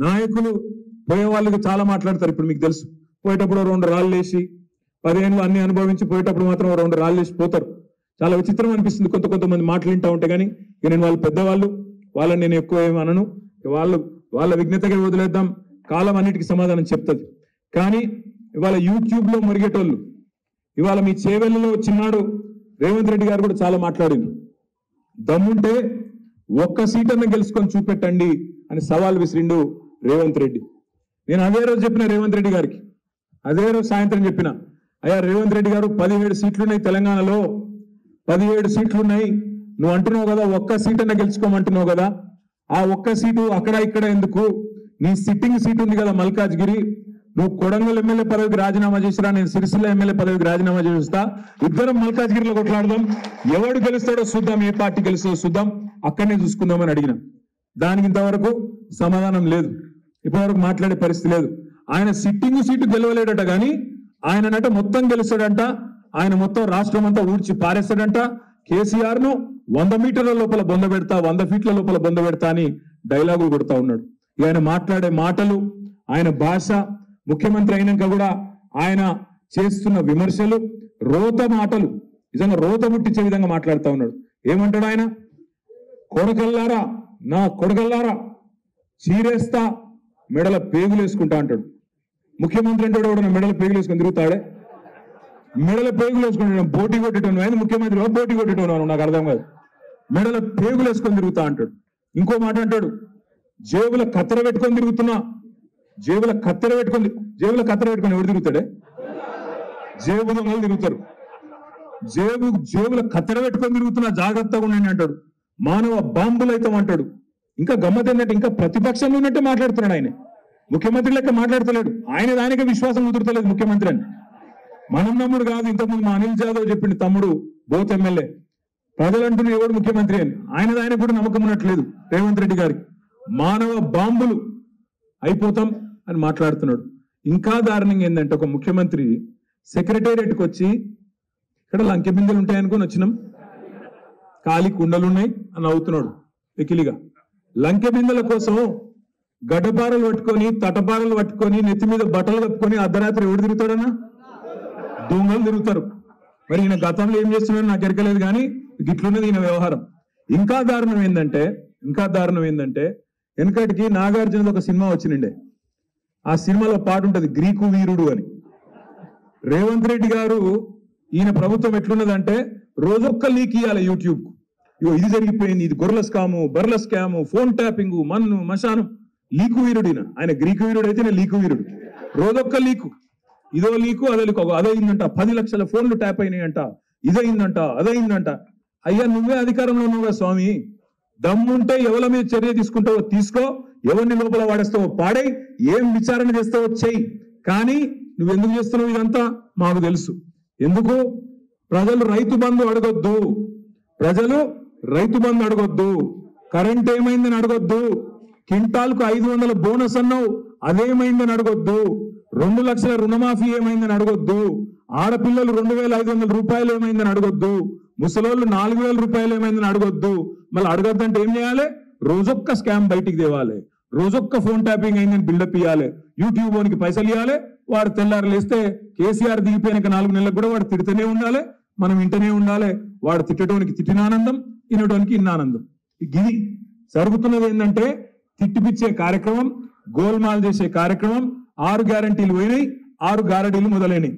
నాయకులు పోయే వాళ్ళకి చాలా మాట్లాడతారు. ఇప్పుడు మీకు తెలుసు, పోయేటప్పుడు 2 రాళ్ళు వేసి 15 అన్ని అనుభవించి పోయేటప్పుడు మాత్రం 2 రాళ్ళు వేసి పోతారు. చాలా విచిత్రం అనిపిస్తుంది కొంతమంది మాటలు వింటా ఉంటే. కానీ ఇక నేను వాళ్ళు పెద్దవాళ్ళు, వాళ్ళని నేను ఎక్కువ ఏమి అనను. వాళ్ళ విజ్ఞతగా వదిలేద్దాం, కాలం అన్నిటికీ సమాధానం చెప్తుంది. కానీ ఇవాళ యూట్యూబ్ లో మురిగేటోళ్ళు, ఇవాళ మీ చేవెళ్ళలో చిన్నాడు రేవంత్ రెడ్డి గారు కూడా చాలా మాట్లాడింది. దమ్ముంటే ఒక్క సీటన్న గెలుచుకొని చూపెట్టండి అని సవాల్ విసిరిండు రేవంత్ రెడ్డి. నేను అదే రోజు చెప్పిన రేవంత్ రెడ్డి గారికి, అదే రోజు సాయంత్రం చెప్పిన, అయ్యా రేవంత్ రెడ్డి గారు 17 సీట్లున్నాయి తెలంగాణలో, 17 సీట్లున్నాయి. నువ్వు అంటున్నావు కదా ఒక్క సీటన్న గెలుచుకోమంటున్నావు కదా, ఆ ఒక్క సీటు అక్కడ ఇక్కడ ఎందుకు? నీ సిట్టింగ్ సీట్ ఉంది కదా మల్కాజ్గిరి, నువ్వు కొడంగల్ ఎమ్మెల్యే పదవికి రాజీనామా చేసిరా, నేను సిరిసిల్ల ఎమ్మెల్యే పదవికి రాజీనామా చేస్తా, ఇద్దరం మల్కాజ్గిరిలో కొట్లాడదాం, ఎవడు గెలుస్తాడో చూద్దాం, ఏ పార్టీ గెలుస్తాడో చూద్దాం, అక్కడనే చూసుకుందామని అడిగిన. దానికి ఇంతవరకు సమాధానం లేదు, ఇప్పటివరకు మాట్లాడే పరిస్థితి లేదు. ఆయన సిట్టింగ్ సీటు గెలవలేడట, కానీ ఆయననట మొత్తం గెలుస్తాడంట, ఆయన మొత్తం రాష్ట్రం అంతా ఊడ్చి పారేస్తాడంట. కేసీఆర్ ను 100 మీటర్ల లోపల బొంద పెడతా, 100 ఫీట్ల లోపల బొంద పెడతా అని డైలాగులు కొడతా ఉన్నాడు. ఆయన మాట్లాడే మాటలు, ఆయన భాష, ముఖ్యమంత్రి అయినాక కూడా ఆయన చేస్తున్న విమర్శలు, రోత మాటలు, నిజంగా రోత ముట్టించే విధంగా మాట్లాడుతూ ఉన్నాడు. ఏమంటాడు ఆయన? కొడకల్లారా, నా కొడకల్లారా, చీరేస్తా, మెడల పేగులు వేసుకుంటా అంటాడు. ముఖ్యమంత్రి అంటే కూడా మెడల పేగులు వేసుకొని తిరుగుతాడే, మెడల పేగులు వేసుకుంటాడు. పోటీ కొట్టేటోను ఆయన ముఖ్యమంత్రి, పోటీ కొట్టేటోను నాకు అర్థం కాదు. మెడల పేగులు వేసుకొని తిరుగుతా అంటాడు. ఇంకో మాట అంటాడు, జేబుల కత్తెర పెట్టుకొని తిరుగుతున్నా, జేబుల కత్తెర పెట్టుకొని ఎవరు తిరుగుతాడే? జేబు దొంగలు తిరుగుతారు. జేబుల కత్తెర పెట్టుకొని తిరుగుతున్నా, జాగ్రత్తగా ఉండండి అంటాడు. మానవ బాంబులు అయితే అంటాడు. ఇంకా గమ్మత్ ఏంటంటే ఇంకా ప్రతిపక్షంలో ఉన్నట్టే మాట్లాడుతున్నాడు ఆయన, ముఖ్యమంత్రి లెక్క మాట్లాడతలేడు. ఆయనకే విశ్వాసం కుదురుతలేదు ముఖ్యమంత్రి అని. మనం నమ్ముడు కాదు, ఇంతకుముందు మా అనిల్ జాదవ్ చెప్పింది, తమ్ముడు బోత్ ఎమ్మెల్యే, ప్రజలంటున్న ఎవడు ముఖ్యమంత్రి అని. ఆయన కూడా నమ్మకం ఉన్నట్లేదు రేవంత్ రెడ్డి గారికి. మానవ బాంబులు అయిపోతాం అని మాట్లాడుతున్నాడు. ఇంకా దారుణంగా ఏంటంటే, ఒక ముఖ్యమంత్రి సెక్రటేరియట్కి వచ్చి, ఇక్కడ లంకె బిందెలు ఉంటాయనుకొని వచ్చినాం, ఖాళీ కుండలున్నాయి అని అవుతున్నాడు వెకిలిగా. లంకె బిందెల కోసం గడ్డపారలు పట్టుకొని, తటపారలు పట్టుకొని, నెత్తి మీద బట్టలు కప్పుకొని అర్ధరాత్రి ఎవడు తిరుగుతాడన్నా? దొంగలు తిరుగుతారు. మరి ఈయన గతంలో ఏం చేస్తున్నాడో నాకు ఎరకలేదు, కానీ గిట్లున్నది ఈయన వ్యవహారం. ఇంకా దారుణం ఏంటంటే వెనకటికి నాగార్జునది ఒక సినిమా వచ్చిండే. ఆ సినిమాలో పాట ఉంటది, గ్రీకు వీరుడు అని. రేవంత్ రెడ్డి గారు, ఈయన ప్రభుత్వం ఎట్లున్నదంటే రోజొక్క లీక్ ఇయ్యాలి యూట్యూబ్ కు. ఇగో ఇది జరిగిపోయింది, ఇది గొర్రెల స్కాము, బర్రెల స్కాము, ఫోన్ ట్యాపింగ్, మన్ను మశానం. లీకు వీరుడు ఆయన గ్రీకు వీరుడు అయితేనే లీకు వీరుడు. రోజొక్క లీకు, ఇదో లీకు అదో లీకు, అదయిందంట, 10 లక్షల ఫోన్లు ట్యాప్ అయినాయంట, ఇదయిందంట అదయిందంట. అయ్యా నువ్వే అధికారంలో ఉన్నావుగా స్వామి, దమ్ముంటే ఎవరి మీద చర్య తీసుకుంటావో తీసుకో, ఎవరిని లోపల వాడేస్తావో పాడై, ఏం విచారణ చేస్తావో చెయ్యి. కానీ నువ్వెందుకు చేస్తున్నావు ఇదంతా మాకు తెలుసు. ఎందుకు? ప్రజలు రైతు బంధు అడగొద్దు, కరెంట్ ఏమైందని అడగొద్దు, కింటాల్కు 500 బోనస్ అన్నావు అదేమైందని అడగొద్దు, 2 లక్షల రుణమాఫీ ఏమైందని అడగొద్దు, ఆడపిల్లలు 2500 రూపాయలు ఏమైందని అడగొద్దు, ముసలోళ్ళు 4000 రూపాయలు ఏమైందని అడగొద్దు. మళ్ళీ అడగొద్దంటే ఏం చేయాలి? రోజొక్క స్కామ్ బయటికి తేవాలి, రోజొక్క ఫోన్ ట్యాపింగ్ అయిందని బిల్డప్ ఇవ్వాలి, యూట్యూబ్ ఓనికి పైసలు ఇవ్వాలి. వాడు తెల్లారు లేస్తే కేసీఆర్ దిగిపోయినాక 4 నెలలకు కూడా వాడు తిడుతూనే ఉండాలి, మనం ఇంటనే ఉండాలి. వాడు తిట్టడానికి తిట్టిన ఆనందం, వినడానికి ఇన్న ఆనందం. ఇది జరుగుతున్నది ఏంటంటే తిట్టిపిచ్చే కార్యక్రమం, గోల్మాల్ చేసే కార్యక్రమం. 6 గ్యారంటీలు పోయినాయి, 6 గారడీలు మొదలైనవి.